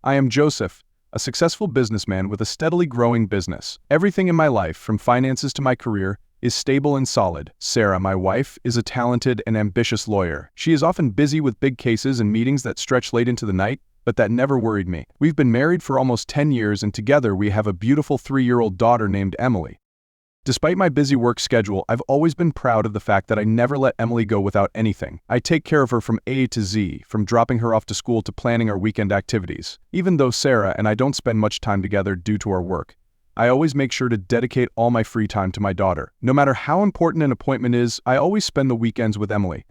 I am Joseph, a successful businessman with a steadily growing business. Everything in my life, from finances to my career, is stable and solid. Sarah, my wife, is a talented and ambitious lawyer. She is often busy with big cases and meetings that stretch late into the night, but that never worried me. We've been married for almost 10 years and together we have a beautiful 3-year-old daughter named Emily. Despite my busy work schedule, I've always been proud of the fact that I never let Emily go without anything. I take care of her from A to Z, from dropping her off to school to planning our weekend activities. Even though Sarah and I don't spend much time together due to our work, I always make sure to dedicate all my free time to my daughter. No matter how important an appointment is, I always spend the weekends with Emily.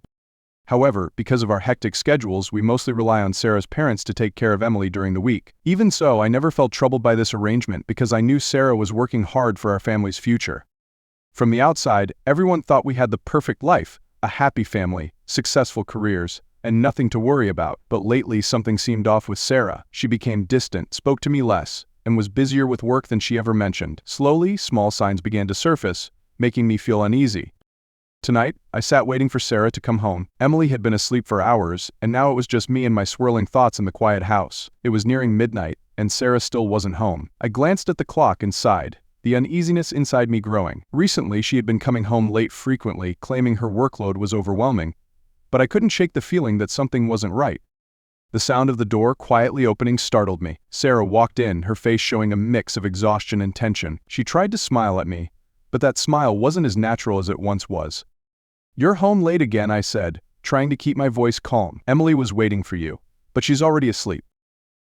However, because of our hectic schedules, we mostly rely on Sarah's parents to take care of Emily during the week. Even so, I never felt troubled by this arrangement because I knew Sarah was working hard for our family's future. From the outside, everyone thought we had the perfect life, a happy family, successful careers, and nothing to worry about. But lately, something seemed off with Sarah. She became distant, spoke to me less, and was busier with work than she ever mentioned. Slowly, small signs began to surface, making me feel uneasy. Tonight, I sat waiting for Sarah to come home. Emily had been asleep for hours, and now it was just me and my swirling thoughts in the quiet house. It was nearing midnight, and Sarah still wasn't home. I glanced at the clock and sighed, the uneasiness inside me growing. Recently, she had been coming home late frequently, claiming her workload was overwhelming, but I couldn't shake the feeling that something wasn't right. The sound of the door quietly opening startled me. Sarah walked in, her face showing a mix of exhaustion and tension. She tried to smile at me, but that smile wasn't as natural as it once was. "You're home late again," I said, trying to keep my voice calm. "Emily was waiting for you, but she's already asleep."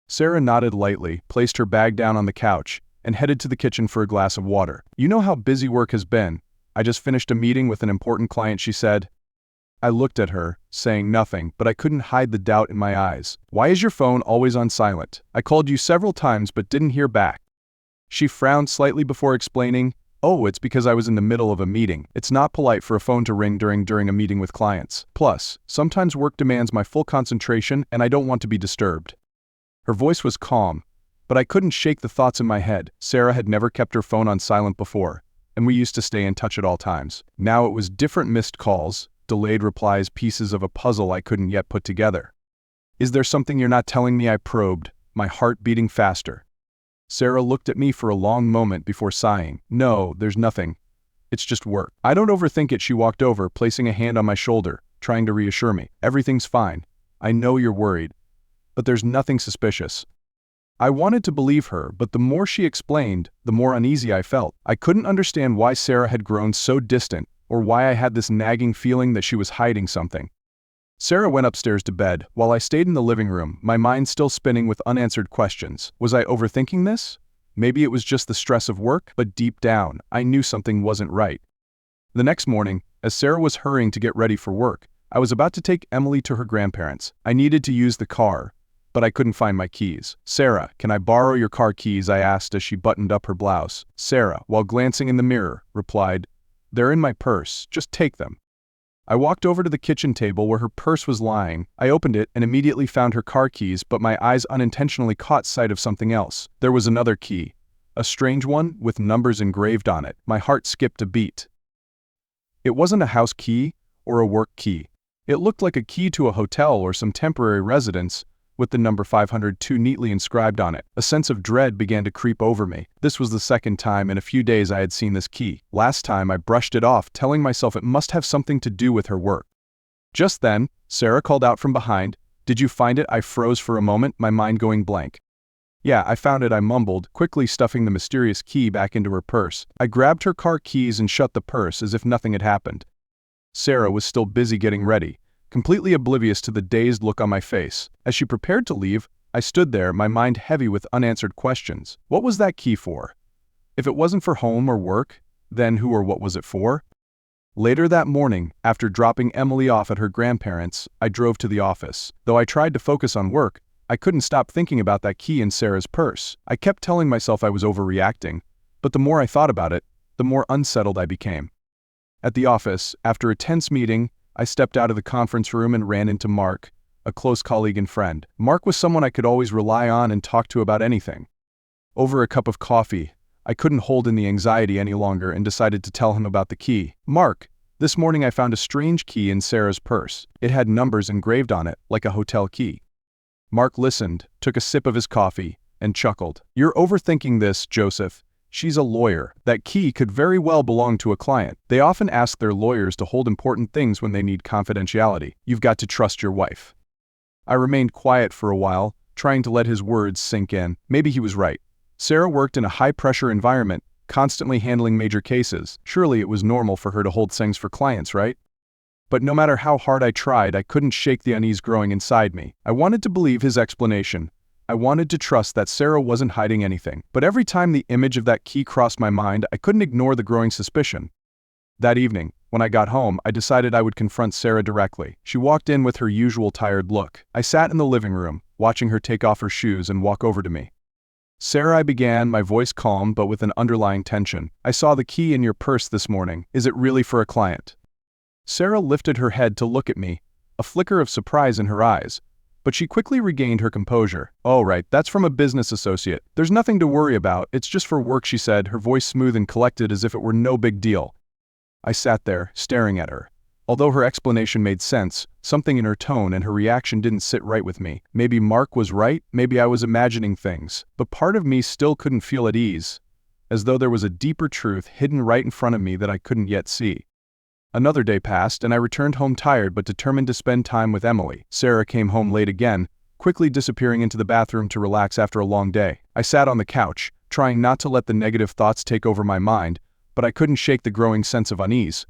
Sarah nodded lightly, placed her bag down on the couch, and headed to the kitchen for a glass of water. "You know how busy work has been. I just finished a meeting with an important client," she said. I looked at her, saying nothing, but I couldn't hide the doubt in my eyes. "Why is your phone always on silent? I called you several times but didn't hear back." She frowned slightly before explaining, "Oh, it's because I was in the middle of a meeting. It's not polite for a phone to ring during a meeting with clients. Plus, sometimes work demands my full concentration and I don't want to be disturbed." Her voice was calm, but I couldn't shake the thoughts in my head. Sarah had never kept her phone on silent before, and we used to stay in touch at all times. Now it was different missed calls, delayed replies, pieces of a puzzle I couldn't yet put together. "Is there something you're not telling me?" I probed, my heart beating faster. Sarah looked at me for a long moment before sighing. "No, there's nothing. It's just work." "I don't overthink it." She walked over, placing a hand on my shoulder, trying to reassure me. "Everything's fine. I know you're worried, but there's nothing suspicious." I wanted to believe her, but the more she explained, the more uneasy I felt. I couldn't understand why Sarah had grown so distant, or why I had this nagging feeling that she was hiding something. Sarah went upstairs to bed, while I stayed in the living room, my mind still spinning with unanswered questions. Was I overthinking this? Maybe it was just the stress of work, but deep down, I knew something wasn't right. The next morning, as Sarah was hurrying to get ready for work, I was about to take Emily to her grandparents. I needed to use the car, but I couldn't find my keys. "Sarah, can I borrow your car keys?" I asked as she buttoned up her blouse. Sarah, while glancing in the mirror, replied, "They're in my purse, just take them." I walked over to the kitchen table where her purse was lying. I opened it and immediately found her car keys, but my eyes unintentionally caught sight of something else. There was another key, a strange one with numbers engraved on it. My heart skipped a beat. It wasn't a house key or a work key. It looked like a key to a hotel or some temporary residence, with the number 502 neatly inscribed on it. A sense of dread began to creep over me. This was the second time in a few days I had seen this key. Last time I brushed it off, telling myself it must have something to do with her work. Just then, Sarah called out from behind, "Did you find it?" I froze for a moment, my mind going blank. "Yeah, I found it," I mumbled, quickly stuffing the mysterious key back into her purse. I grabbed her car keys and shut the purse as if nothing had happened. Sarah was still busy getting ready, completely oblivious to the dazed look on my face. As she prepared to leave, I stood there, my mind heavy with unanswered questions. What was that key for? If it wasn't for home or work, then who or what was it for? Later that morning, after dropping Emily off at her grandparents', I drove to the office. Though I tried to focus on work, I couldn't stop thinking about that key in Sarah's purse. I kept telling myself I was overreacting, but the more I thought about it, the more unsettled I became. At the office, after a tense meeting, I stepped out of the conference room and ran into Mark, a close colleague and friend. Mark was someone I could always rely on and talk to about anything. Over a cup of coffee, I couldn't hold in the anxiety any longer and decided to tell him about the key. "Mark, this morning I found a strange key in Sarah's purse. It had numbers engraved on it, like a hotel key." Mark listened, took a sip of his coffee, and chuckled. "You're overthinking this, Joseph. She's a lawyer. That key could very well belong to a client. They often ask their lawyers to hold important things when they need confidentiality. You've got to trust your wife." I remained quiet for a while, trying to let his words sink in. Maybe he was right. Sarah worked in a high-pressure environment, constantly handling major cases. Surely it was normal for her to hold things for clients, right? But no matter how hard I tried, I couldn't shake the unease growing inside me. I wanted to believe his explanation. I wanted to trust that Sarah wasn't hiding anything. But every time the image of that key crossed my mind, I couldn't ignore the growing suspicion. That evening, when I got home, I decided I would confront Sarah directly. She walked in with her usual tired look. I sat in the living room, watching her take off her shoes and walk over to me. "Sarah," I began, my voice calm but with an underlying tension. "I saw the key in your purse this morning. Is it really for a client?" Sarah lifted her head to look at me, a flicker of surprise in her eyes. But she quickly regained her composure. "Oh right, that's from a business associate. There's nothing to worry about, it's just for work," she said, her voice smooth and collected as if it were no big deal. I sat there, staring at her. Although her explanation made sense, something in her tone and her reaction didn't sit right with me. Maybe Mark was right, maybe I was imagining things. But part of me still couldn't feel at ease, as though there was a deeper truth hidden right in front of me that I couldn't yet see. Another day passed, and I returned home tired but determined to spend time with Emily. Sarah came home late again, quickly disappearing into the bathroom to relax after a long day. I sat on the couch, trying not to let the negative thoughts take over my mind, but I couldn't shake the growing sense of unease.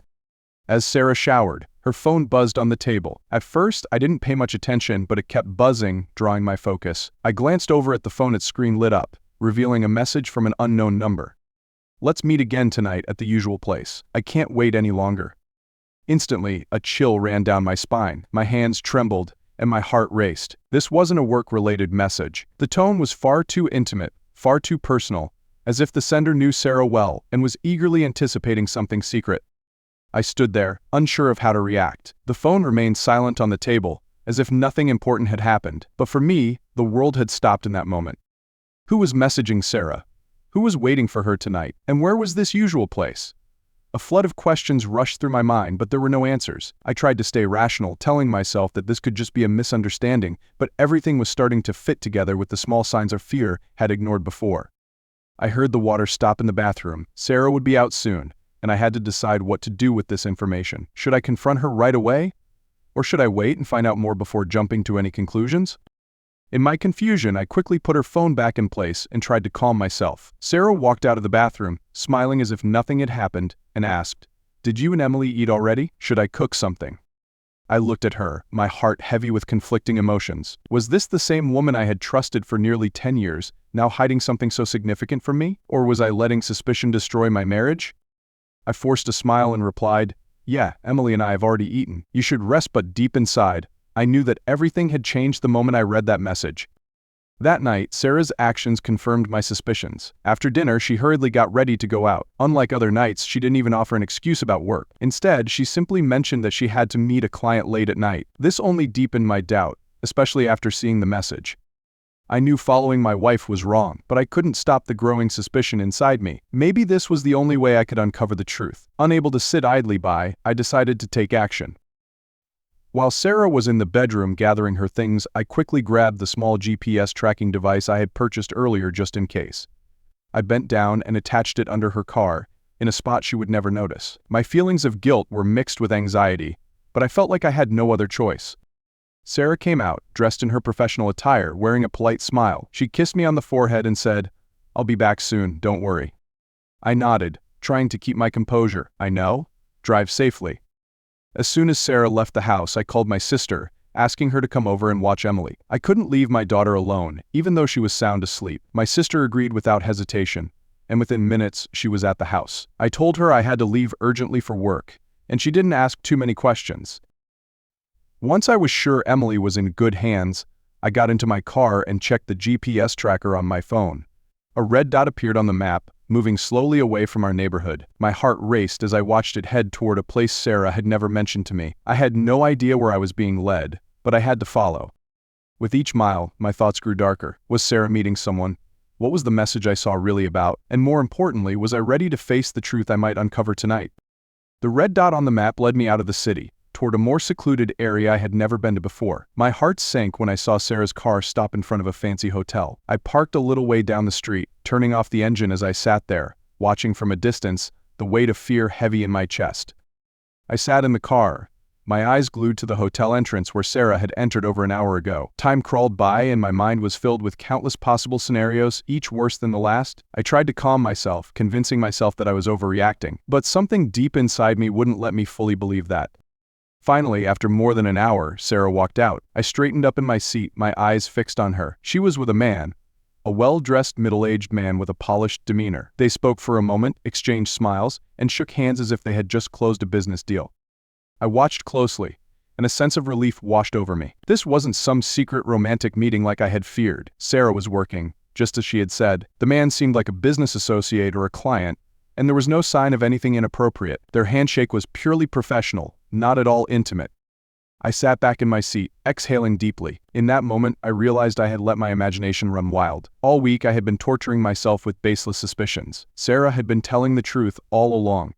As Sarah showered, her phone buzzed on the table. At first, I didn't pay much attention, but it kept buzzing, drawing my focus. I glanced over at the phone. Its screen lit up, revealing a message from an unknown number. "Let's meet again tonight at the usual place. I can't wait any longer." Instantly, a chill ran down my spine. My hands trembled, and my heart raced. This wasn't a work-related message. The tone was far too intimate, far too personal, as if the sender knew Sarah well and was eagerly anticipating something secret. I stood there, unsure of how to react. The phone remained silent on the table, as if nothing important had happened. But for me, the world had stopped in that moment. Who was messaging Sarah? Who was waiting for her tonight? And where was this usual place? A flood of questions rushed through my mind, but there were no answers. I tried to stay rational, telling myself that this could just be a misunderstanding, but everything was starting to fit together with the small signs of fear had ignored before. I heard the water stop in the bathroom. Sarah would be out soon, and I had to decide what to do with this information. Should I confront her right away? Or should I wait and find out more before jumping to any conclusions? In my confusion, I quickly put her phone back in place and tried to calm myself. Sarah walked out of the bathroom, smiling as if nothing had happened, and asked, "Did you and Emily eat already? Should I cook something?" I looked at her, my heart heavy with conflicting emotions. Was this the same woman I had trusted for nearly 10 years, now hiding something so significant from me? Or was I letting suspicion destroy my marriage? I forced a smile and replied, "Yeah, Emily and I have already eaten. You should rest." But deep inside, I knew that everything had changed the moment I read that message. That night, Sarah's actions confirmed my suspicions. After dinner, she hurriedly got ready to go out. Unlike other nights, she didn't even offer an excuse about work. Instead, she simply mentioned that she had to meet a client late at night. This only deepened my doubt, especially after seeing the message. I knew following my wife was wrong, but I couldn't stop the growing suspicion inside me. Maybe this was the only way I could uncover the truth. Unable to sit idly by, I decided to take action. While Sarah was in the bedroom gathering her things, I quickly grabbed the small GPS tracking device I had purchased earlier just in case. I bent down and attached it under her car, in a spot she would never notice. My feelings of guilt were mixed with anxiety, but I felt like I had no other choice. Sarah came out, dressed in her professional attire, wearing a polite smile. She kissed me on the forehead and said, "I'll be back soon, don't worry." I nodded, trying to keep my composure. "I know. Drive safely." As soon as Sarah left the house, I called my sister, asking her to come over and watch Emily. I couldn't leave my daughter alone, even though she was sound asleep. My sister agreed without hesitation, and within minutes, she was at the house. I told her I had to leave urgently for work, and she didn't ask too many questions. Once I was sure Emily was in good hands, I got into my car and checked the GPS tracker on my phone. A red dot appeared on the map, moving slowly away from our neighborhood. My heart raced as I watched it head toward a place Sarah had never mentioned to me. I had no idea where I was being led, but I had to follow. With each mile, my thoughts grew darker. Was Sarah meeting someone? What was the message I saw really about? And more importantly, was I ready to face the truth I might uncover tonight? The red dot on the map led me out of the city, toward a more secluded area I had never been to before. My heart sank when I saw Sarah's car stop in front of a fancy hotel. I parked a little way down the street, turning off the engine as I sat there, watching from a distance, the weight of fear heavy in my chest. I sat in the car, my eyes glued to the hotel entrance where Sarah had entered over an hour ago. Time crawled by and my mind was filled with countless possible scenarios, each worse than the last. I tried to calm myself, convincing myself that I was overreacting, but something deep inside me wouldn't let me fully believe that. Finally, after more than an hour, Sarah walked out. I straightened up in my seat, my eyes fixed on her. She was with a man, a well-dressed middle-aged man with a polished demeanor. They spoke for a moment, exchanged smiles, and shook hands as if they had just closed a business deal. I watched closely, and a sense of relief washed over me. This wasn't some secret romantic meeting like I had feared. Sarah was working, just as she had said. The man seemed like a business associate or a client, and there was no sign of anything inappropriate. Their handshake was purely professional, not at all intimate. I sat back in my seat, exhaling deeply. In that moment, I realized I had let my imagination run wild. All week I had been torturing myself with baseless suspicions. Sarah had been telling the truth all along.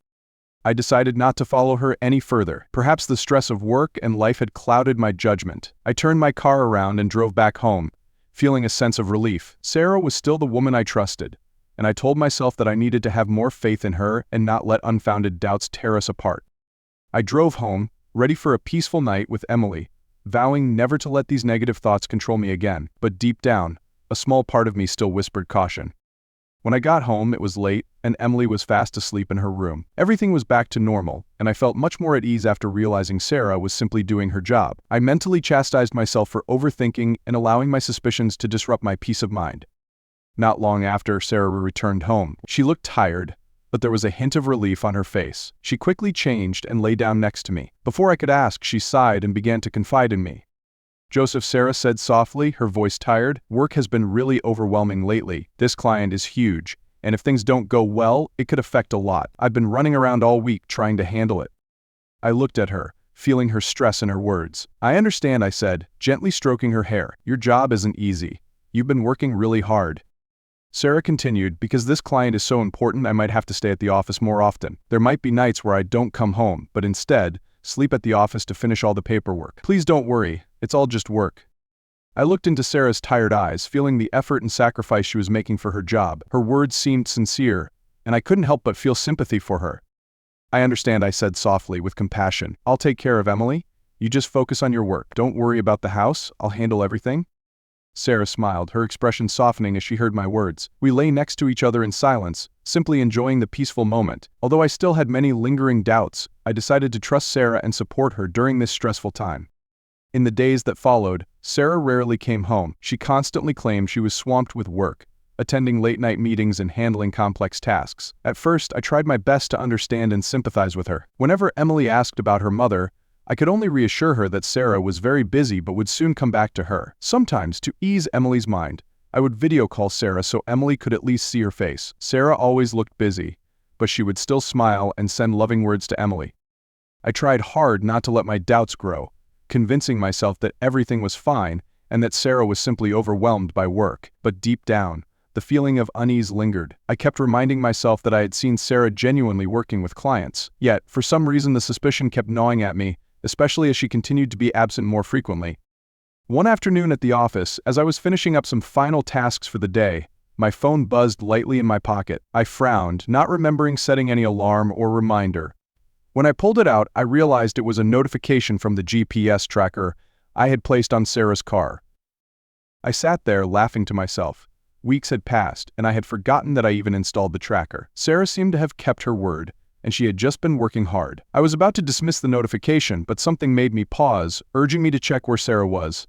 I decided not to follow her any further. Perhaps the stress of work and life had clouded my judgment. I turned my car around and drove back home, feeling a sense of relief. Sarah was still the woman I trusted, and I told myself that I needed to have more faith in her and not let unfounded doubts tear us apart. I drove home, ready for a peaceful night with Emily, vowing never to let these negative thoughts control me again. But deep down, a small part of me still whispered caution. When I got home, it was late, and Emily was fast asleep in her room. Everything was back to normal, and I felt much more at ease after realizing Sarah was simply doing her job. I mentally chastised myself for overthinking and allowing my suspicions to disrupt my peace of mind. Not long after, Sarah returned home. She looked tired, but there was a hint of relief on her face. She quickly changed and lay down next to me. Before I could ask, she sighed and began to confide in me. "Joseph," Sarah said softly, her voice tired, "work has been really overwhelming lately. This client is huge, and if things don't go well, it could affect a lot. I've been running around all week trying to handle it." I looked at her, feeling her stress in her words. "I understand," I said, gently stroking her hair. "Your job isn't easy. You've been working really hard." Sarah continued, "Because this client is so important, I might have to stay at the office more often. There might be nights where I don't come home, but instead, sleep at the office to finish all the paperwork. Please don't worry, it's all just work." I looked into Sarah's tired eyes, feeling the effort and sacrifice she was making for her job. Her words seemed sincere, and I couldn't help but feel sympathy for her. "I understand," I said softly, with compassion. "I'll take care of Emily. You just focus on your work. Don't worry about the house, I'll handle everything." Sarah smiled, her expression softening as she heard my words. We lay next to each other in silence, simply enjoying the peaceful moment. Although I still had many lingering doubts, I decided to trust Sarah and support her during this stressful time. In the days that followed, Sarah rarely came home. She constantly claimed she was swamped with work, attending late-night meetings and handling complex tasks. At first, I tried my best to understand and sympathize with her. Whenever Emily asked about her mother, I could only reassure her that Sarah was very busy but would soon come back to her. Sometimes, to ease Emily's mind, I would video call Sarah so Emily could at least see her face. Sarah always looked busy, but she would still smile and send loving words to Emily. I tried hard not to let my doubts grow, convincing myself that everything was fine and that Sarah was simply overwhelmed by work. But deep down, the feeling of unease lingered. I kept reminding myself that I had seen Sarah genuinely working with clients. Yet, for some reason, the suspicion kept gnawing at me, especially as she continued to be absent more frequently. One afternoon at the office, as I was finishing up some final tasks for the day, my phone buzzed lightly in my pocket. I frowned, not remembering setting any alarm or reminder. When I pulled it out, I realized it was a notification from the GPS tracker I had placed on Sarah's car. I sat there laughing to myself. Weeks had passed, and I had forgotten that I even installed the tracker. Sarah seemed to have kept her word, and she had just been working hard. I was about to dismiss the notification, but something made me pause, urging me to check where Sarah was.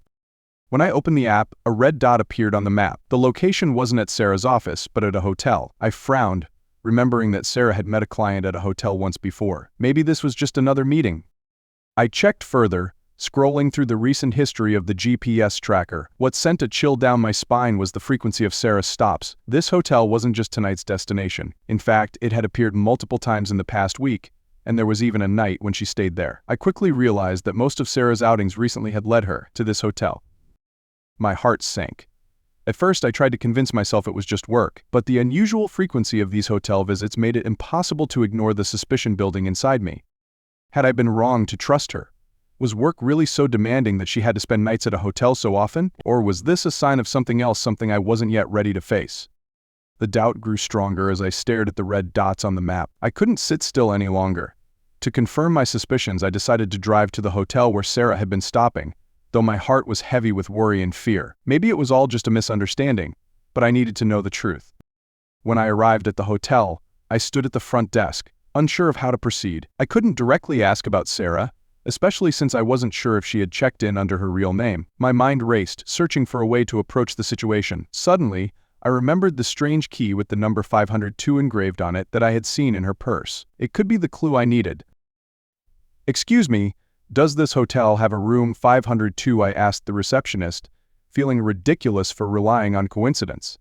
When I opened the app, a red dot appeared on the map. The location wasn't at Sarah's office, but at a hotel. I frowned, remembering that Sarah had met a client at a hotel once before. Maybe this was just another meeting. I checked further, scrolling through the recent history of the GPS tracker. What sent a chill down my spine was the frequency of Sarah's stops. This hotel wasn't just tonight's destination. In fact, it had appeared multiple times in the past week, and there was even a night when she stayed there. I quickly realized that most of Sarah's outings recently had led her to this hotel. My heart sank. At first, I tried to convince myself it was just work, but the unusual frequency of these hotel visits made it impossible to ignore the suspicion building inside me. Had I been wrong to trust her? Was work really so demanding that she had to spend nights at a hotel so often? Or was this a sign of something else, something I wasn't yet ready to face? The doubt grew stronger as I stared at the red dots on the map. I couldn't sit still any longer. To confirm my suspicions, I decided to drive to the hotel where Sarah had been stopping, though my heart was heavy with worry and fear. Maybe it was all just a misunderstanding, but I needed to know the truth. When I arrived at the hotel, I stood at the front desk, unsure of how to proceed. I couldn't directly ask about Sarah, especially since I wasn't sure if she had checked in under her real name. My mind raced, searching for a way to approach the situation. Suddenly, I remembered the strange key with the number 502 engraved on it that I had seen in her purse. It could be the clue I needed. "Excuse me, does this hotel have a room 502?" I asked the receptionist, feeling ridiculous for relying on coincidence.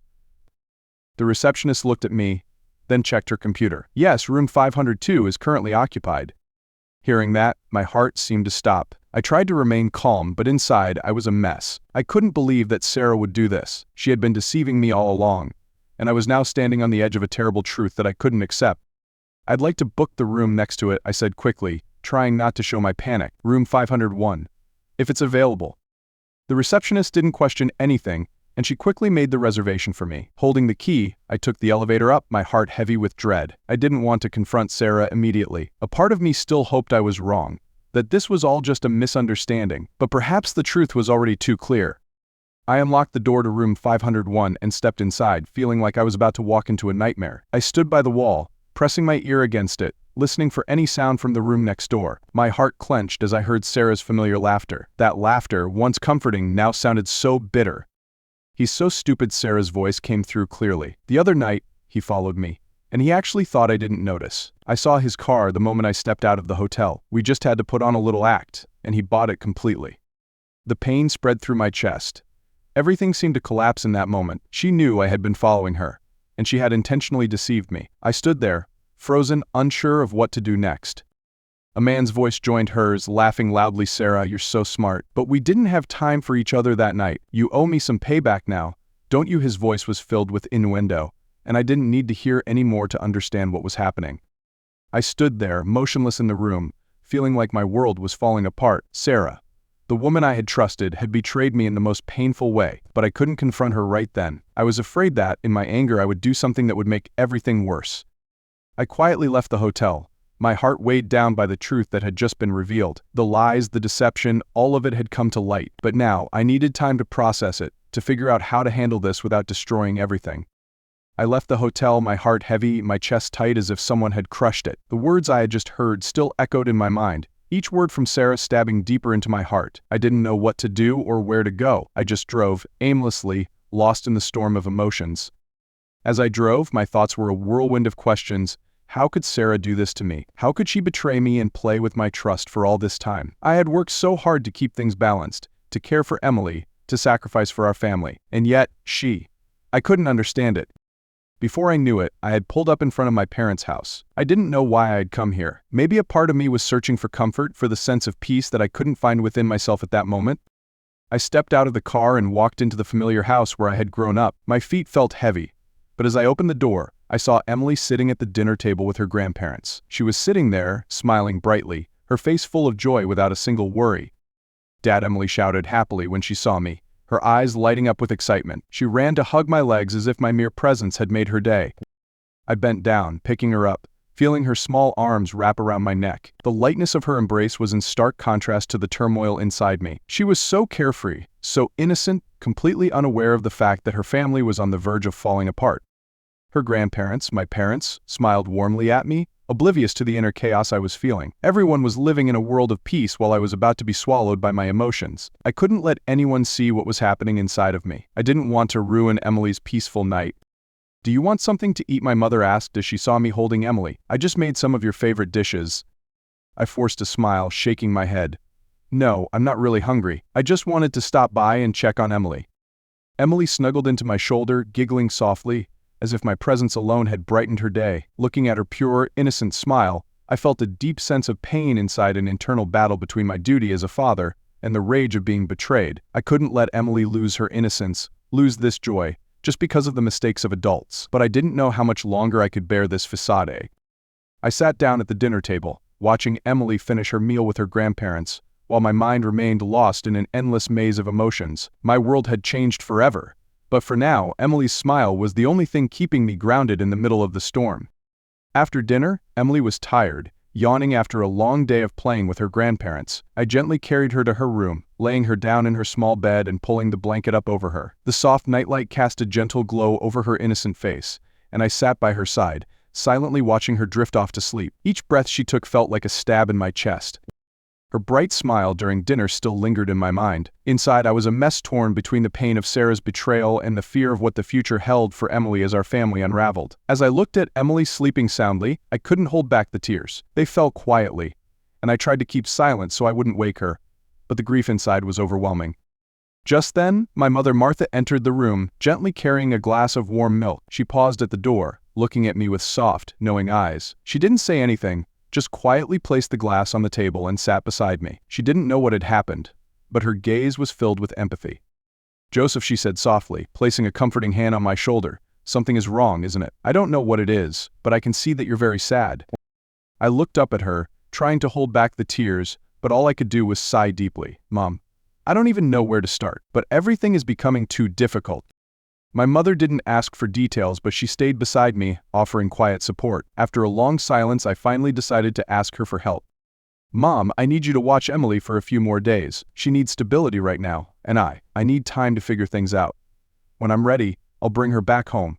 The receptionist looked at me, then checked her computer. "Yes, room 502 is currently occupied." Hearing that, my heart seemed to stop. I tried to remain calm, but inside I was a mess. I couldn't believe that Sarah would do this. She had been deceiving me all along, and I was now standing on the edge of a terrible truth that I couldn't accept. "I'd like to book the room next to it," I said quickly, trying not to show my panic. "Room 501, if it's available." The receptionist didn't question anything, and she quickly made the reservation for me. Holding the key, I took the elevator up, my heart heavy with dread. I didn't want to confront Sarah immediately. A part of me still hoped I was wrong, that this was all just a misunderstanding, but perhaps the truth was already too clear. I unlocked the door to room 501 and stepped inside, feeling like I was about to walk into a nightmare. I stood by the wall, pressing my ear against it, listening for any sound from the room next door. My heart clenched as I heard Sarah's familiar laughter. That laughter, once comforting, now sounded so bitter. "He's so stupid," Sarah's voice came through clearly. "The other night, he followed me, and he actually thought I didn't notice. I saw his car the moment I stepped out of the hotel. We just had to put on a little act, and he bought it completely." The pain spread through my chest. Everything seemed to collapse in that moment. She knew I had been following her, and she had intentionally deceived me. I stood there, frozen, unsure of what to do next. A man's voice joined hers, laughing loudly. "Sarah, you're so smart. But we didn't have time for each other that night. You owe me some payback now, don't you?" His voice was filled with innuendo, and I didn't need to hear any more to understand what was happening. I stood there, motionless in the room, feeling like my world was falling apart. Sarah, the woman I had trusted, had betrayed me in the most painful way, but I couldn't confront her right then. I was afraid that, in my anger, I would do something that would make everything worse. I quietly left the hotel, my heart weighed down by the truth that had just been revealed. The lies, the deception, all of it had come to light. But now, I needed time to process it, to figure out how to handle this without destroying everything. I left the hotel, my heart heavy, my chest tight as if someone had crushed it. The words I had just heard still echoed in my mind, each word from Sarah stabbing deeper into my heart. I didn't know what to do or where to go. I just drove, aimlessly, lost in the storm of emotions. As I drove, my thoughts were a whirlwind of questions. How could Sarah do this to me? How could she betray me and play with my trust for all this time? I had worked so hard to keep things balanced, to care for Emily, to sacrifice for our family. And yet, I couldn't understand it. Before I knew it, I had pulled up in front of my parents' house. I didn't know why I had come here. Maybe a part of me was searching for comfort, for the sense of peace that I couldn't find within myself at that moment. I stepped out of the car and walked into the familiar house where I had grown up. My feet felt heavy, but as I opened the door, I saw Emily sitting at the dinner table with her grandparents. She was sitting there, smiling brightly, her face full of joy without a single worry. "Dad," Emily shouted happily when she saw me, her eyes lighting up with excitement. She ran to hug my legs as if my mere presence had made her day. I bent down, picking her up, feeling her small arms wrap around my neck. The lightness of her embrace was in stark contrast to the turmoil inside me. She was so carefree, so innocent, completely unaware of the fact that her family was on the verge of falling apart. Her grandparents, my parents, smiled warmly at me, oblivious to the inner chaos I was feeling. Everyone was living in a world of peace while I was about to be swallowed by my emotions. I couldn't let anyone see what was happening inside of me. I didn't want to ruin Emily's peaceful night. "Do you want something to eat?" my mother asked as she saw me holding Emily. "I just made some of your favorite dishes." I forced a smile, shaking my head. "No, I'm not really hungry. I just wanted to stop by and check on Emily." Emily snuggled into my shoulder, giggling softly, as if my presence alone had brightened her day. Looking at her pure, innocent smile, I felt a deep sense of pain inside, an internal battle between my duty as a father and the rage of being betrayed. I couldn't let Emily lose her innocence, lose this joy, just because of the mistakes of adults. But I didn't know how much longer I could bear this facade. I sat down at the dinner table, watching Emily finish her meal with her grandparents, while my mind remained lost in an endless maze of emotions. My world had changed forever. But for now, Emily's smile was the only thing keeping me grounded in the middle of the storm. After dinner, Emily was tired, yawning after a long day of playing with her grandparents. I gently carried her to her room, laying her down in her small bed and pulling the blanket up over her. The soft nightlight cast a gentle glow over her innocent face, and I sat by her side, silently watching her drift off to sleep. Each breath she took felt like a stab in my chest. Her bright smile during dinner still lingered in my mind. Inside, I was a mess torn between the pain of Sarah's betrayal and the fear of what the future held for Emily as our family unraveled. As I looked at Emily sleeping soundly, I couldn't hold back the tears. They fell quietly, and I tried to keep silent so I wouldn't wake her, but the grief inside was overwhelming. Just then, my mother Martha entered the room, gently carrying a glass of warm milk. She paused at the door, looking at me with soft, knowing eyes. She didn't say anything, just quietly placed the glass on the table and sat beside me. She didn't know what had happened, but her gaze was filled with empathy. "Joseph," she said softly, placing a comforting hand on my shoulder, "something is wrong, isn't it? I don't know what it is, but I can see that you're very sad." I looked up at her, trying to hold back the tears, but all I could do was sigh deeply. "Mom, I don't even know where to start, but everything is becoming too difficult." My mother didn't ask for details, but she stayed beside me, offering quiet support. After a long silence, I finally decided to ask her for help. "Mom, I need you to watch Emily for a few more days. She needs stability right now, and I need time to figure things out. When I'm ready, I'll bring her back home."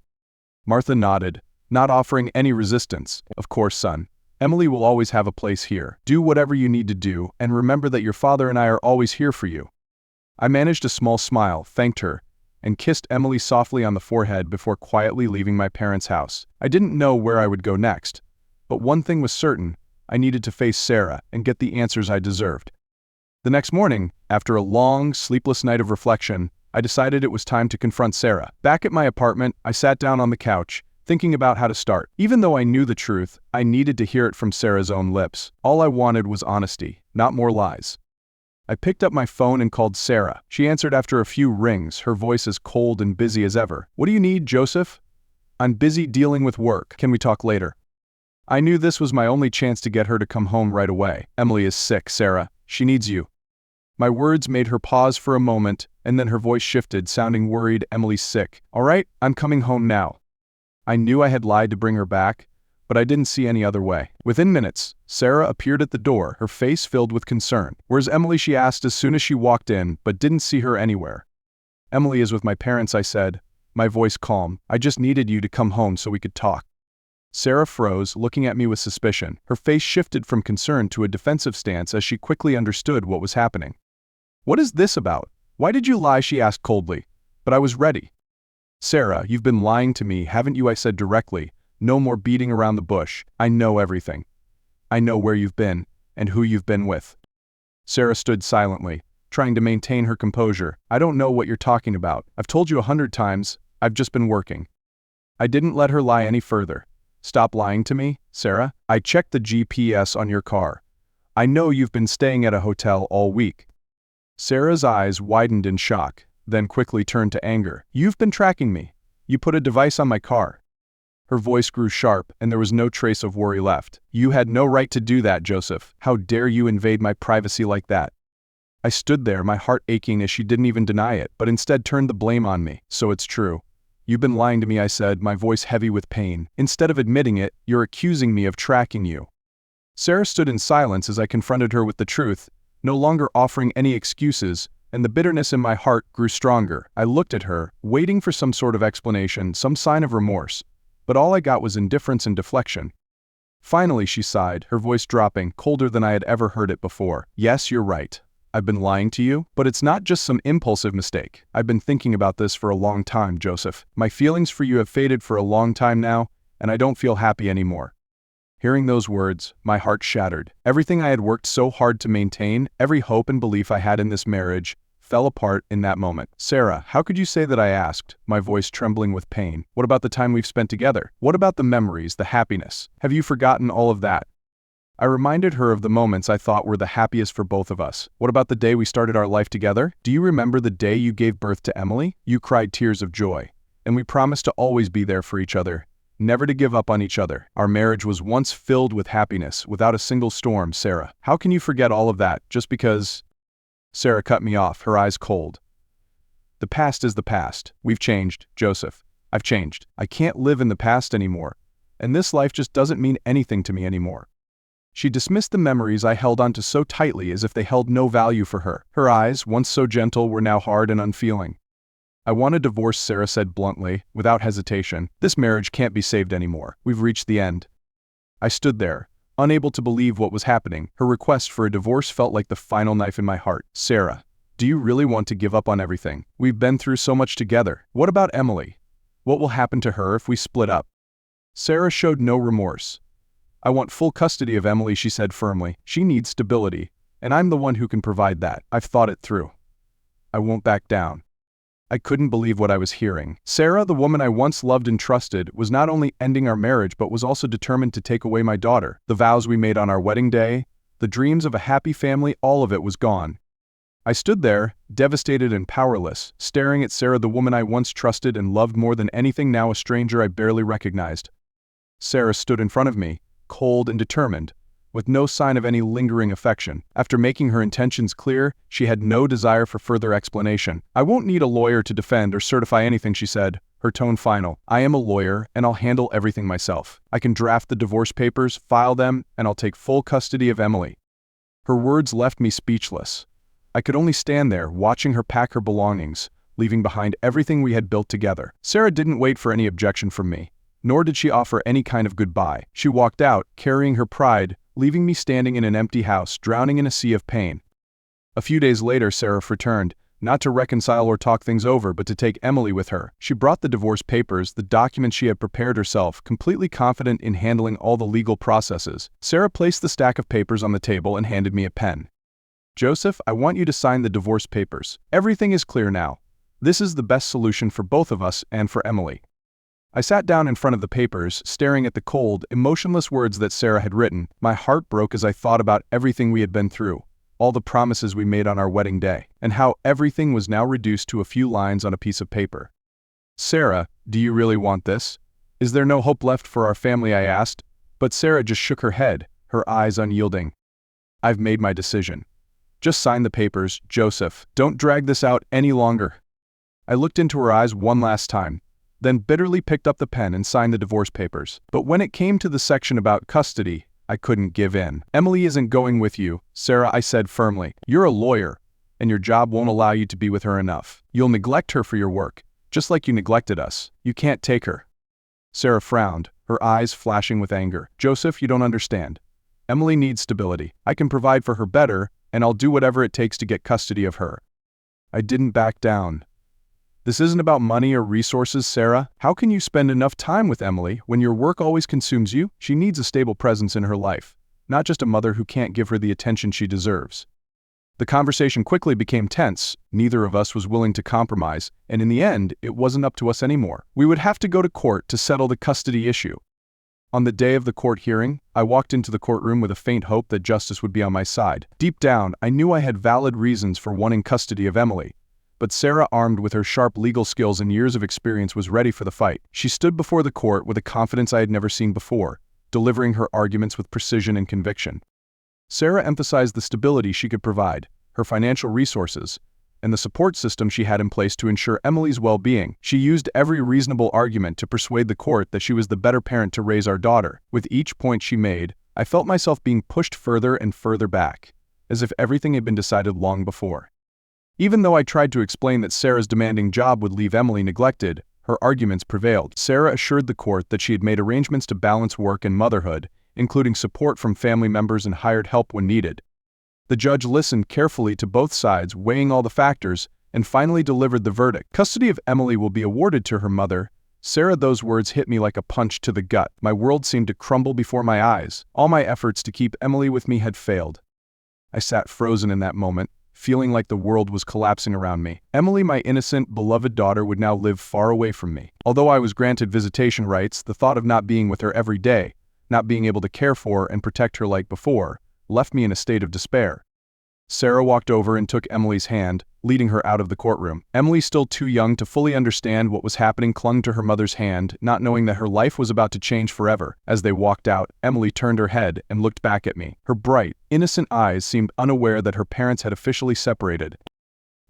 Martha nodded, not offering any resistance. "Of course, son. Emily will always have a place here. Do whatever you need to do, and remember that your father and I are always here for you." I managed a small smile, thanked her, and kissed Emily softly on the forehead before quietly leaving my parents' house. I didn't know where I would go next, but one thing was certain: I needed to face Sarah and get the answers I deserved. The next morning, after a long, sleepless night of reflection, I decided it was time to confront Sarah. Back at my apartment, I sat down on the couch, thinking about how to start. Even though I knew the truth, I needed to hear it from Sarah's own lips. All I wanted was honesty, not more lies. I picked up my phone and called Sarah. She answered after a few rings, her voice as cold and busy as ever. "What do you need, Joseph?" "I'm busy dealing with work. Can we talk later?" I knew this was my only chance to get her to come home right away. "Emily is sick, Sarah. She needs you." My words made her pause for a moment, and then her voice shifted, sounding worried. "Emily's sick. All right, I'm coming home now." I knew I had lied to bring her back, but I didn't see any other way. Within minutes, Sarah appeared at the door, her face filled with concern. "Where's Emily?" she asked as soon as she walked in, but didn't see her anywhere. "Emily is with my parents," I said, my voice calm. "I just needed you to come home so we could talk." Sarah froze, looking at me with suspicion. Her face shifted from concern to a defensive stance as she quickly understood what was happening. "What is this about? Why did you lie?" she asked coldly. But I was ready. "Sarah, you've been lying to me, haven't you?" I said directly. "No more beating around the bush. I know everything. I know where you've been, and who you've been with." Sarah stood silently, trying to maintain her composure. "I don't know what you're talking about. I've told you 100 times, I've just been working." I didn't let her lie any further. "Stop lying to me, Sarah. I checked the GPS on your car. I know you've been staying at a hotel all week." Sarah's eyes widened in shock, then quickly turned to anger. "You've been tracking me. You put a device on my car." Her voice grew sharp, and there was no trace of worry left. "You had no right to do that, Joseph. How dare you invade my privacy like that?" I stood there, my heart aching as she didn't even deny it, but instead turned the blame on me. "So it's true. You've been lying to me," I said, my voice heavy with pain. "Instead of admitting it, you're accusing me of tracking you." Sarah stood in silence as I confronted her with the truth, no longer offering any excuses, and the bitterness in my heart grew stronger. I looked at her, waiting for some sort of explanation, some sign of remorse. But all I got was indifference and deflection. Finally, she sighed, her voice dropping, colder than I had ever heard it before. "Yes, you're right. I've been lying to you, but it's not just some impulsive mistake. I've been thinking about this for a long time, Joseph. My feelings for you have faded for a long time now, and I don't feel happy anymore." Hearing those words, my heart shattered. Everything I had worked so hard to maintain, every hope and belief I had in this marriage, fell apart in that moment. "Sarah, how could you say that?" I asked, my voice trembling with pain. "What about the time we've spent together? What about the memories, the happiness? Have you forgotten all of that?" I reminded her of the moments I thought were the happiest for both of us. "What about the day we started our life together? Do you remember the day you gave birth to Emily? You cried tears of joy, and we promised to always be there for each other. never to give up on each other. Our marriage was once filled with happiness, without a single storm, Sarah. How can you forget all of that, just because? Sarah cut me off, her eyes cold. The past is the past. We've changed, Joseph. I've changed. I can't live in the past anymore. And this life just doesn't mean anything to me anymore. She dismissed the memories I held onto so tightly as if they held no value for her. Her eyes, once so gentle, were now hard and unfeeling. I want a divorce, Sarah said bluntly, without hesitation. This marriage can't be saved anymore. We've reached the end. I stood there, unable to believe what was happening. Her request for a divorce felt like the final knife in my heart. Sarah, do you really want to give up on everything? We've been through so much together. What about Emily? What will happen to her if we split up? Sarah showed no remorse. I want full custody of Emily, she said firmly. She needs stability, and I'm the one who can provide that. I've thought it through. I won't back down. I couldn't believe what I was hearing. Sarah, the woman I once loved and trusted, was not only ending our marriage but was also determined to take away my daughter. The vows we made on our wedding day, the dreams of a happy family, all of it was gone. I stood there, devastated and powerless, staring at Sarah, the woman I once trusted and loved more than anything, now a stranger I barely recognized. Sarah stood in front of me, cold and determined, with no sign of any lingering affection. After making her intentions clear, she had no desire for further explanation. I won't need a lawyer to defend or certify anything, she said, her tone final. I am a lawyer, and I'll handle everything myself. I can draft the divorce papers, file them, and I'll take full custody of Emily. Her words left me speechless. I could only stand there, watching her pack her belongings, leaving behind everything we had built together. Sarah didn't wait for any objection from me, nor did she offer any kind of goodbye. She walked out, carrying her pride, leaving me standing in an empty house, drowning in a sea of pain. A few days later, Sarah returned, not to reconcile or talk things over, but to take Emily with her. She brought the divorce papers, the documents she had prepared herself, completely confident in handling all the legal processes. Sarah placed the stack of papers on the table and handed me a pen. Joseph, I want you to sign the divorce papers. Everything is clear now. This is the best solution for both of us and for Emily. I sat down in front of the papers, staring at the cold, emotionless words that Sarah had written. My heart broke as I thought about everything we had been through, all the promises we made on our wedding day, and how everything was now reduced to a few lines on a piece of paper. Sarah, do you really want this? Is there no hope left for our family? I asked, but Sarah just shook her head, her eyes unyielding. I've made my decision. Just sign the papers, Joseph. Don't drag this out any longer. I looked into her eyes one last time, then bitterly picked up the pen and signed the divorce papers. But when it came to the section about custody, I couldn't give in. Emily isn't going with you, Sarah, I said firmly. You're a lawyer, and your job won't allow you to be with her enough. You'll neglect her for your work, just like you neglected us. You can't take her. Sarah frowned, her eyes flashing with anger. Joseph, you don't understand. Emily needs stability. I can provide for her better, and I'll do whatever it takes to get custody of her. I didn't back down. This isn't about money or resources, Sarah. How can you spend enough time with Emily when your work always consumes you? She needs a stable presence in her life, not just a mother who can't give her the attention she deserves. The conversation quickly became tense. Neither of us was willing to compromise, and in the end, it wasn't up to us anymore. We would have to go to court to settle the custody issue. On the day of the court hearing, I walked into the courtroom with a faint hope that justice would be on my side. Deep down, I knew I had valid reasons for wanting custody of Emily. But Sarah, armed with her sharp legal skills and years of experience, was ready for the fight. She stood before the court with a confidence I had never seen before, delivering her arguments with precision and conviction. Sarah emphasized the stability she could provide, her financial resources, and the support system she had in place to ensure Emily's well-being. She used every reasonable argument to persuade the court that she was the better parent to raise our daughter. With each point she made, I felt myself being pushed further and further back, as if everything had been decided long before. Even though I tried to explain that Sarah's demanding job would leave Emily neglected, her arguments prevailed. Sarah assured the court that she had made arrangements to balance work and motherhood, including support from family members and hired help when needed. The judge listened carefully to both sides, weighing all the factors, and finally delivered the verdict. Custody of Emily will be awarded to her mother. Sarah, those words hit me like a punch to the gut. My world seemed to crumble before my eyes. All my efforts to keep Emily with me had failed. I sat frozen in that moment, feeling like the world was collapsing around me. Emily, my innocent, beloved daughter, would now live far away from me. Although I was granted visitation rights, the thought of not being with her every day, not being able to care for and protect her like before, left me in a state of despair. Sarah walked over and took Emily's hand, leading her out of the courtroom. Emily, still too young to fully understand what was happening, clung to her mother's hand, not knowing that her life was about to change forever. As they walked out, Emily turned her head and looked back at me. Her bright, innocent eyes seemed unaware that her parents had officially separated.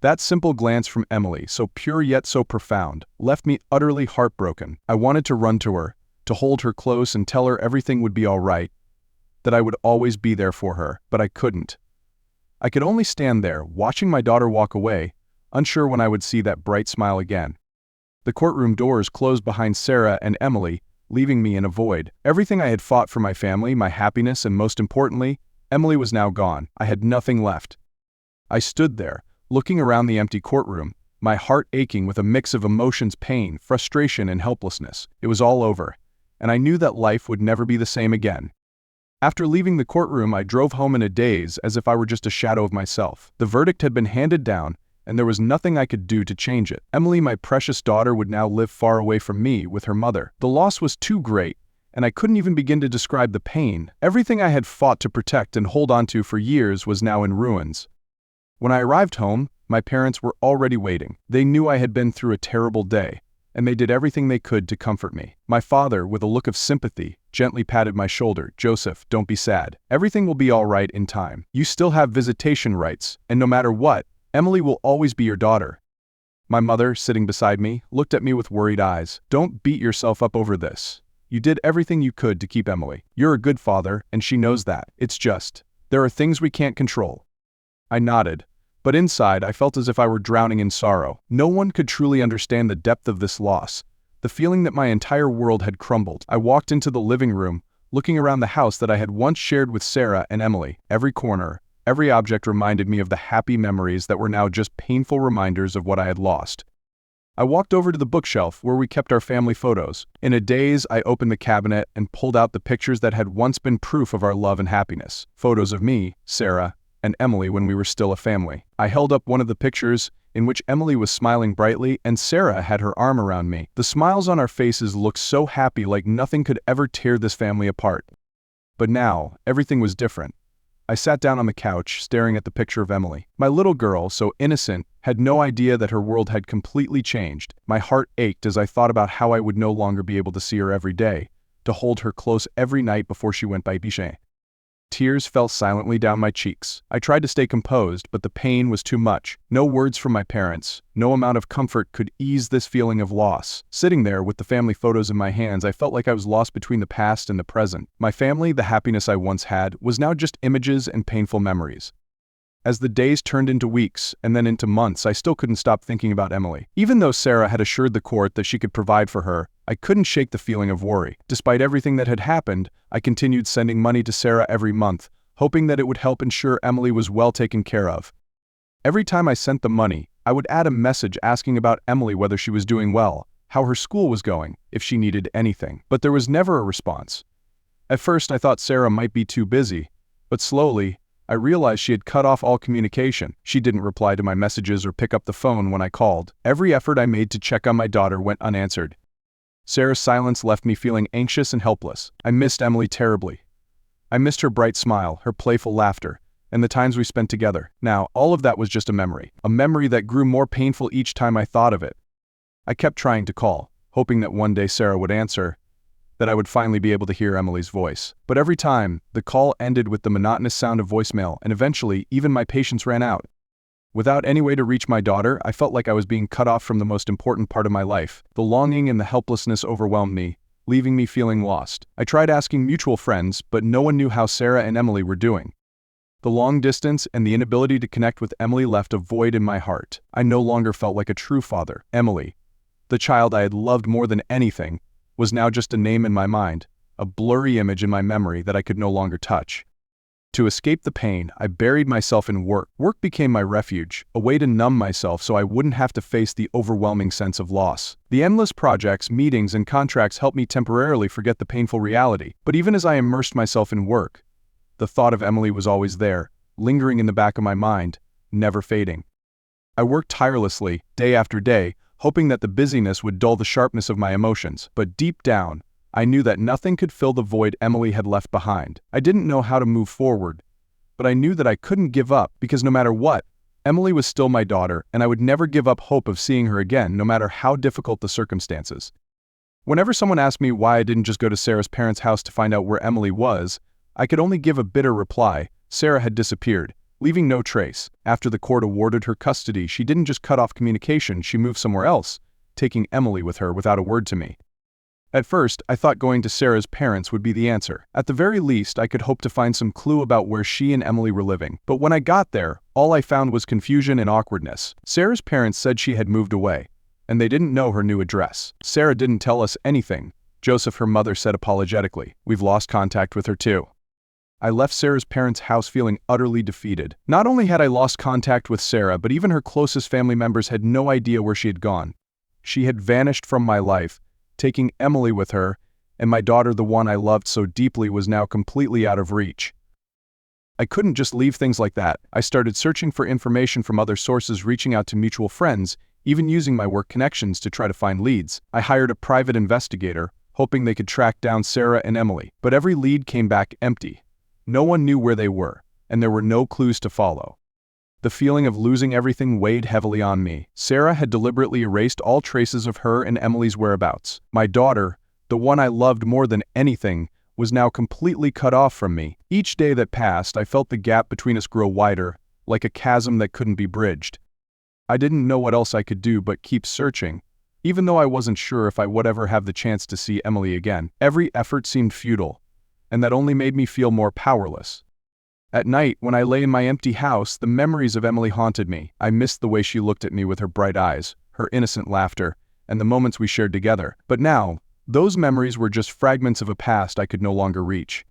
That simple glance from Emily, so pure yet so profound, left me utterly heartbroken. I wanted to run to her, to hold her close and tell her everything would be all right, that I would always be there for her, but I couldn't. I could only stand there, watching my daughter walk away, unsure when I would see that bright smile again. The courtroom doors closed behind Sarah and Emily, leaving me in a void. Everything I had fought for, my family, my happiness, and most importantly, Emily, was now gone. I had nothing left. I stood there, looking around the empty courtroom, my heart aching with a mix of emotions, pain, frustration, and helplessness. It was all over, and I knew that life would never be the same again. After leaving the courtroom, I drove home in a daze, as if I were just a shadow of myself. The verdict had been handed down, and there was nothing I could do to change it. Emily, my precious daughter, would now live far away from me with her mother. The loss was too great, and I couldn't even begin to describe the pain. Everything I had fought to protect and hold on to for years was now in ruins. When I arrived home, my parents were already waiting. They knew I had been through a terrible day, and they did everything they could to comfort me. My father, with a look of sympathy, gently patted my shoulder. "Joseph, don't be sad. Everything will be all right in time. You still have visitation rights, and no matter what, Emily will always be your daughter." My mother, sitting beside me, looked at me with worried eyes. "Don't beat yourself up over this. You did everything you could to keep Emily. You're a good father, and she knows that. It's just, there are things we can't control." I nodded, but inside I felt as if I were drowning in sorrow. No one could truly understand the depth of this loss, the feeling that my entire world had crumbled. I walked into the living room, looking around the house that I had once shared with Sarah and Emily. Every corner, every object reminded me of the happy memories that were now just painful reminders of what I had lost. I walked over to the bookshelf where we kept our family photos. In a daze, I opened the cabinet and pulled out the pictures that had once been proof of our love and happiness. Photos of me, Sarah, and Emily when we were still a family. I held up one of the pictures, in which Emily was smiling brightly and Sarah had her arm around me. The smiles on our faces looked so happy, like nothing could ever tear this family apart. But now, everything was different. I sat down on the couch, staring at the picture of Emily. My little girl, so innocent, had no idea that her world had completely changed. My heart ached as I thought about how I would no longer be able to see her every day, to hold her close every night before she went by AICHI. Tears fell silently down my cheeks. I tried to stay composed, but the pain was too much. No words from my parents, no amount of comfort could ease this feeling of loss. Sitting there with the family photos in my hands, I felt like I was lost between the past and the present. My family, the happiness I once had, was now just images and painful memories. As the days turned into weeks and then into months, I still couldn't stop thinking about Emily. Even though Sarah had assured the court that she could provide for her, I couldn't shake the feeling of worry. Despite everything that had happened, I continued sending money to Sarah every month, hoping that it would help ensure Emily was well taken care of. Every time I sent the money, I would add a message asking about Emily, whether she was doing well, how her school was going, if she needed anything. But there was never a response. At first, I thought Sarah might be too busy, but slowly, I realized she had cut off all communication. She didn't reply to my messages or pick up the phone when I called. Every effort I made to check on my daughter went unanswered. Sarah's silence left me feeling anxious and helpless. I missed Emily terribly. I missed her bright smile, her playful laughter, and the times we spent together. Now, all of that was just a memory that grew more painful each time I thought of it. I kept trying to call, hoping that one day Sarah would answer, that I would finally be able to hear Emily's voice. But every time, the call ended with the monotonous sound of voicemail, and eventually, even my patience ran out. Without any way to reach my daughter, I felt like I was being cut off from the most important part of my life. The longing and the helplessness overwhelmed me, leaving me feeling lost. I tried asking mutual friends, but no one knew how Sarah and Emily were doing. The long distance and the inability to connect with Emily left a void in my heart. I no longer felt like a true father. Emily, the child I had loved more than anything, was now just a name in my mind, a blurry image in my memory that I could no longer touch. To escape the pain, I buried myself in work. Work became my refuge, a way to numb myself so I wouldn't have to face the overwhelming sense of loss. The endless projects, meetings, and contracts helped me temporarily forget the painful reality. But even as I immersed myself in work, the thought of Emily was always there, lingering in the back of my mind, never fading. I worked tirelessly, day after day, hoping that the busyness would dull the sharpness of my emotions. But deep down, I knew that nothing could fill the void Emily had left behind. I didn't know how to move forward, but I knew that I couldn't give up, because no matter what, Emily was still my daughter, and I would never give up hope of seeing her again, no matter how difficult the circumstances. Whenever someone asked me why I didn't just go to Sarah's parents' house to find out where Emily was, I could only give a bitter reply. Sarah had disappeared, leaving no trace. After the court awarded her custody, she didn't just cut off communication, she moved somewhere else, taking Emily with her without a word to me. At first, I thought going to Sarah's parents would be the answer. At the very least, I could hope to find some clue about where she and Emily were living. But when I got there, all I found was confusion and awkwardness. Sarah's parents said she had moved away, and they didn't know her new address. Sarah didn't tell us anything. Joseph, her mother, said apologetically, "We've lost contact with her too." I left Sarah's parents' house feeling utterly defeated. Not only had I lost contact with Sarah, but even her closest family members had no idea where she had gone. She had vanished from my life, taking Emily with her, and my daughter, the one I loved so deeply, was now completely out of reach. I couldn't just leave things like that. I started searching for information from other sources, reaching out to mutual friends, even using my work connections to try to find leads. I hired a private investigator, hoping they could track down Sarah and Emily. But every lead came back empty. No one knew where they were, and there were no clues to follow. The feeling of losing everything weighed heavily on me. Sarah had deliberately erased all traces of her and Emily's whereabouts. My daughter, the one I loved more than anything, was now completely cut off from me. Each day that passed, I felt the gap between us grow wider, like a chasm that couldn't be bridged. I didn't know what else I could do but keep searching, even though I wasn't sure if I would ever have the chance to see Emily again. Every effort seemed futile, and that only made me feel more powerless. At night, when I lay in my empty house, the memories of Emily haunted me. I missed the way she looked at me with her bright eyes, her innocent laughter, and the moments we shared together. But now, those memories were just fragments of a past I could no longer reach.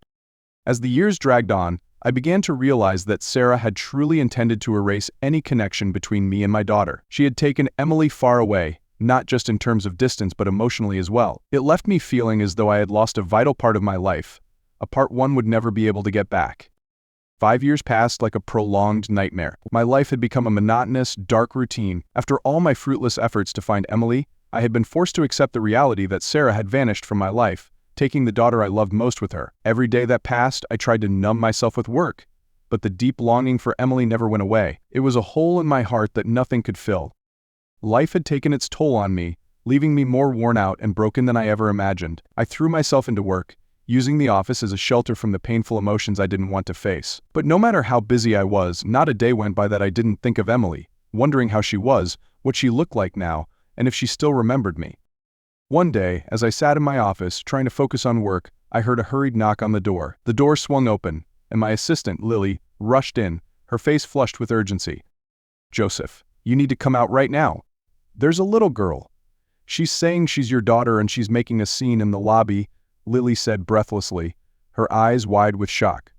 As the years dragged on, I began to realize that Sarah had truly intended to erase any connection between me and my daughter. She had taken Emily far away, not just in terms of distance but emotionally as well. It left me feeling as though I had lost a vital part of my life, a part one would never be able to get back. 5 years passed like a prolonged nightmare. My life had become a monotonous, dark routine. After all my fruitless efforts to find Emily, I had been forced to accept the reality that Sarah had vanished from my life, taking the daughter I loved most with her. Every day that passed, I tried to numb myself with work, but the deep longing for Emily never went away. It was a hole in my heart that nothing could fill. Life had taken its toll on me, leaving me more worn out and broken than I ever imagined. I threw myself into work, using the office as a shelter from the painful emotions I didn't want to face. But no matter how busy I was, not a day went by that I didn't think of Emily, wondering how she was, what she looked like now, and if she still remembered me. One day, as I sat in my office, trying to focus on work, I heard a hurried knock on the door. The door swung open, and my assistant, Lily, rushed in, her face flushed with urgency. "Joseph, you need to come out right now. There's a little girl. She's saying she's your daughter and she's making a scene in the lobby," Lily said breathlessly, her eyes wide with shock.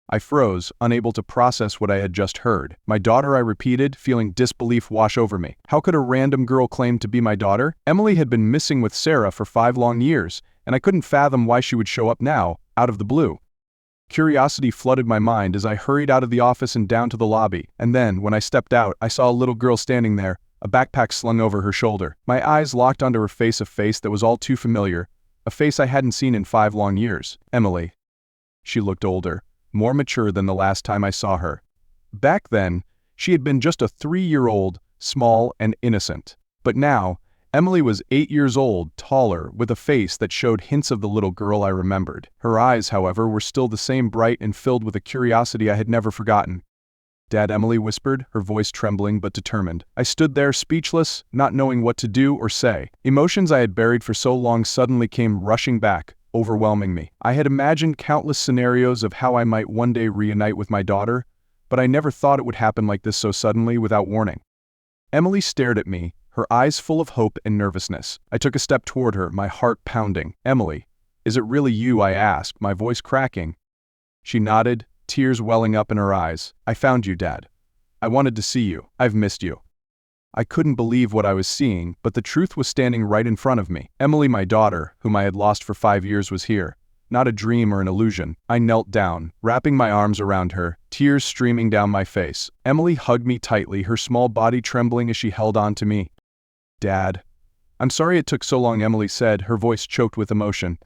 I froze, unable to process what I had just heard. "My daughter," I repeated, feeling disbelief wash over me. How could a random girl claim to be my daughter? Emily had been missing with Sarah for 5 long years, and I couldn't fathom why she would show up now, out of the blue. Curiosity flooded my mind as I hurried out of the office and down to the lobby, and then, when I stepped out, I saw a little girl standing there, a backpack slung over her shoulder. My eyes locked onto her face, a face that was all too familiar, a face I hadn't seen in 5 long years. Emily. She looked older, more mature than the last time I saw her. Back then, she had been just a 3-year-old, small and innocent. But now, Emily was 8 years old, taller, with a face that showed hints of the little girl I remembered. Her eyes, however, were still the same bright and filled with a curiosity I had never forgotten. "Dad," Emily whispered, her voice trembling but determined. I stood there, speechless, not knowing what to do or say. Emotions I had buried for so long suddenly came rushing back, overwhelming me. I had imagined countless scenarios of how I might one day reunite with my daughter, but I never thought it would happen like this so suddenly, without warning. Emily stared at me, her eyes full of hope and nervousness. I took a step toward her, my heart pounding. "Emily, is it really you?" I asked, my voice cracking. She nodded, tears welling up in her eyes. "I found you, Dad. I wanted to see you. I've missed you." I couldn't believe what I was seeing, but the truth was standing right in front of me. Emily, my daughter, whom I had lost for 5 years, was here. Not a dream or an illusion. I knelt down, wrapping my arms around her, tears streaming down my face. Emily hugged me tightly, her small body trembling as she held on to me. "Dad. I'm sorry it took so long," Emily said, her voice choked with emotion.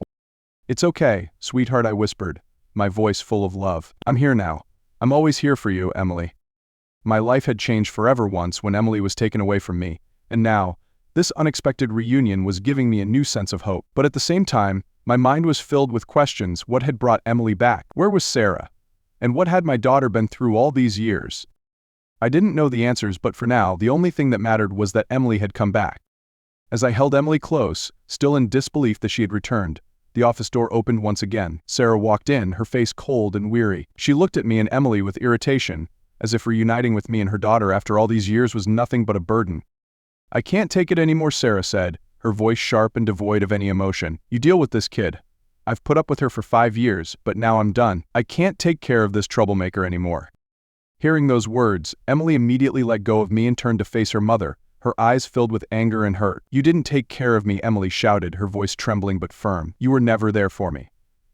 "It's okay, sweetheart," I whispered, my voice full of love. "I'm here now. I'm always here for you, Emily." My life had changed forever once when Emily was taken away from me, and now, this unexpected reunion was giving me a new sense of hope. But at the same time, my mind was filled with questions. What had brought Emily back? Where was Sarah? And what had my daughter been through all these years? I didn't know the answers, but for now, the only thing that mattered was that Emily had come back. As I held Emily close, still in disbelief that she had returned, the office door opened once again. Sarah walked in, her face cold and weary. She looked at me and Emily with irritation, as if reuniting with me and her daughter after all these years was nothing but a burden. "I can't take it anymore," Sarah said, her voice sharp and devoid of any emotion. "You deal with this kid. I've put up with her for 5 years, but now I'm done. I can't take care of this troublemaker anymore." Hearing those words, Emily immediately let go of me and turned to face her mother, her eyes filled with anger and hurt. "You didn't take care of me," Emily shouted, her voice trembling but firm. "You were never there for me.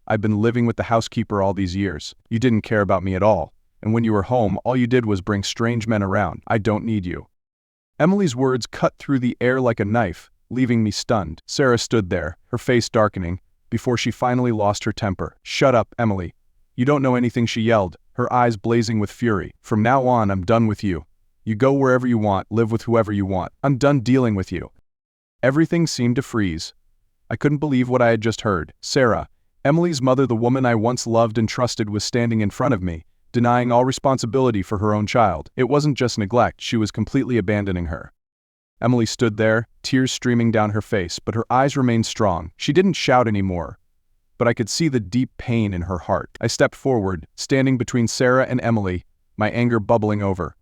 I've been living with the housekeeper all these years. You didn't care about me at all, and when you were home, all you did was bring strange men around. I don't need you." Emily's words cut through the air like a knife, leaving me stunned. Sarah stood there, her face darkening, before she finally lost her temper. "Shut up, Emily. You don't know anything," she yelled, her eyes blazing with fury. "From now on, I'm done with you. You go wherever you want, live with whoever you want. I'm done dealing with you." Everything seemed to freeze. I couldn't believe what I had just heard. Sarah, Emily's mother, the woman I once loved and trusted, was standing in front of me, denying all responsibility for her own child. It wasn't just neglect, she was completely abandoning her. Emily stood there, tears streaming down her face, but her eyes remained strong. She didn't shout anymore, but I could see the deep pain in her heart. I stepped forward, standing between Sarah and Emily, my anger bubbling over.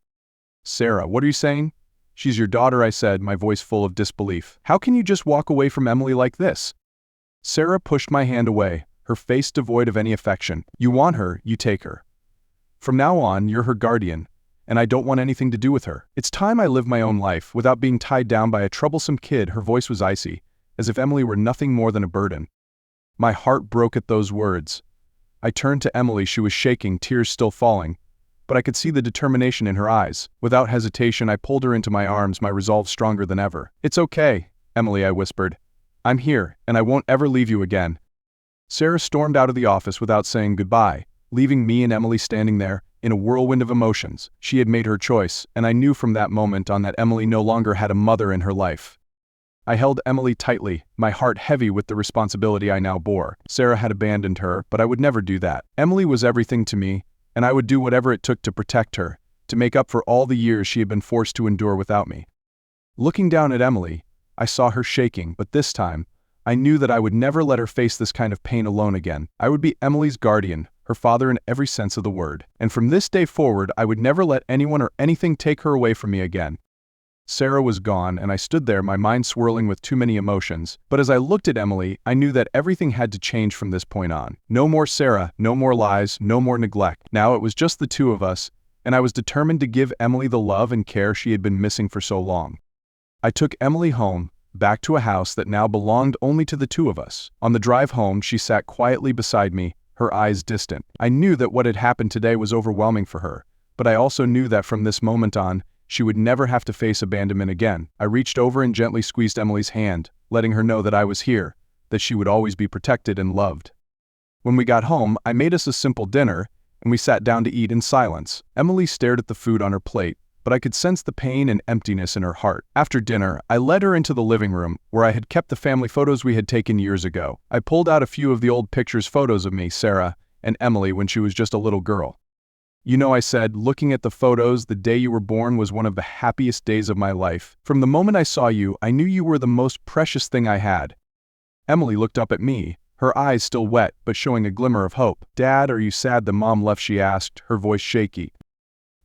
"Sarah, what are you saying?" "She's your daughter," I said, my voice full of disbelief. "How can you just walk away from Emily like this?" Sarah pushed my hand away, her face devoid of any affection. "You want her, you take her. From now on, you're her guardian, and I don't want anything to do with her. It's time I live my own life without being tied down by a troublesome kid." Her voice was icy, as if Emily were nothing more than a burden. My heart broke at those words. I turned to Emily. She was shaking, tears still falling, but I could see the determination in her eyes. Without hesitation, I pulled her into my arms, my resolve stronger than ever. "It's okay, Emily," I whispered. "I'm here, and I won't ever leave you again." Sarah stormed out of the office without saying goodbye, leaving me and Emily standing there, in a whirlwind of emotions. She had made her choice, and I knew from that moment on that Emily no longer had a mother in her life. I held Emily tightly, my heart heavy with the responsibility I now bore. Sarah had abandoned her, but I would never do that. Emily was everything to me, and I would do whatever it took to protect her, to make up for all the years she had been forced to endure without me. Looking down at Emily, I saw her shaking, but this time, I knew that I would never let her face this kind of pain alone again. I would be Emily's guardian, her father in every sense of the word. And from this day forward, I would never let anyone or anything take her away from me again. Sarah was gone, and I stood there, my mind swirling with too many emotions. But as I looked at Emily, I knew that everything had to change from this point on. No more Sarah, no more lies, no more neglect. Now it was just the two of us, and I was determined to give Emily the love and care she had been missing for so long. I took Emily home, back to a house that now belonged only to the two of us. On the drive home, she sat quietly beside me, her eyes distant. I knew that what had happened today was overwhelming for her, but I also knew that from this moment on, she would never have to face abandonment again. I reached over and gently squeezed Emily's hand, letting her know that I was here, that she would always be protected and loved. When we got home, I made us a simple dinner, and we sat down to eat in silence. Emily stared at the food on her plate, but I could sense the pain and emptiness in her heart. After dinner, I led her into the living room, where I had kept the family photos we had taken years ago. I pulled out a few of the old photos of me, Sarah, and Emily when she was just a little girl. "You know," I said, looking at the photos, "the day you were born was one of the happiest days of my life. From the moment I saw you, I knew you were the most precious thing I had." Emily looked up at me, her eyes still wet, but showing a glimmer of hope. "Dad, are you sad that Mom left?" she asked, her voice shaky.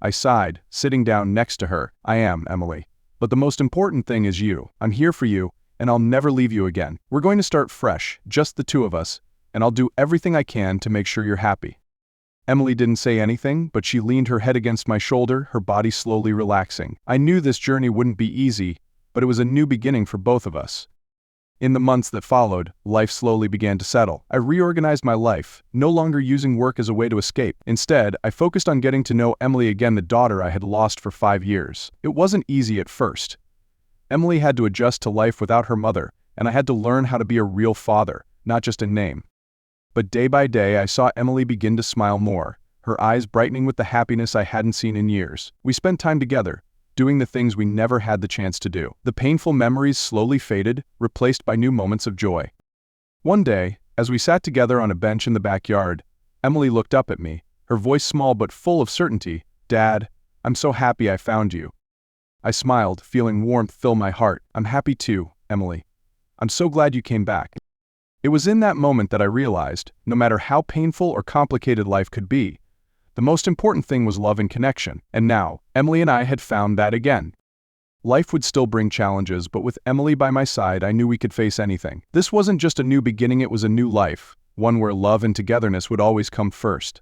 I sighed, sitting down next to her. "I am, Emily. But the most important thing is you. I'm here for you, and I'll never leave you again. We're going to start fresh, just the two of us, and I'll do everything I can to make sure you're happy." Emily didn't say anything, but she leaned her head against my shoulder, her body slowly relaxing. I knew this journey wouldn't be easy, but it was a new beginning for both of us. In the months that followed, life slowly began to settle. I reorganized my life, no longer using work as a way to escape. Instead, I focused on getting to know Emily again, the daughter I had lost for 5 years. It wasn't easy at first. Emily had to adjust to life without her mother, and I had to learn how to be a real father, not just a name. But day by day, I saw Emily begin to smile more, her eyes brightening with the happiness I hadn't seen in years. We spent time together, doing the things we never had the chance to do. The painful memories slowly faded, replaced by new moments of joy. One day, as we sat together on a bench in the backyard, Emily looked up at me, her voice small but full of certainty. "Dad, I'm so happy I found you." I smiled, feeling warmth fill my heart. "I'm happy too, Emily. I'm so glad you came back." It was in that moment that I realized, no matter how painful or complicated life could be, the most important thing was love and connection. And now, Emily and I had found that again. Life would still bring challenges, but with Emily by my side, I knew we could face anything. This wasn't just a new beginning, it was a new life, one where love and togetherness would always come first.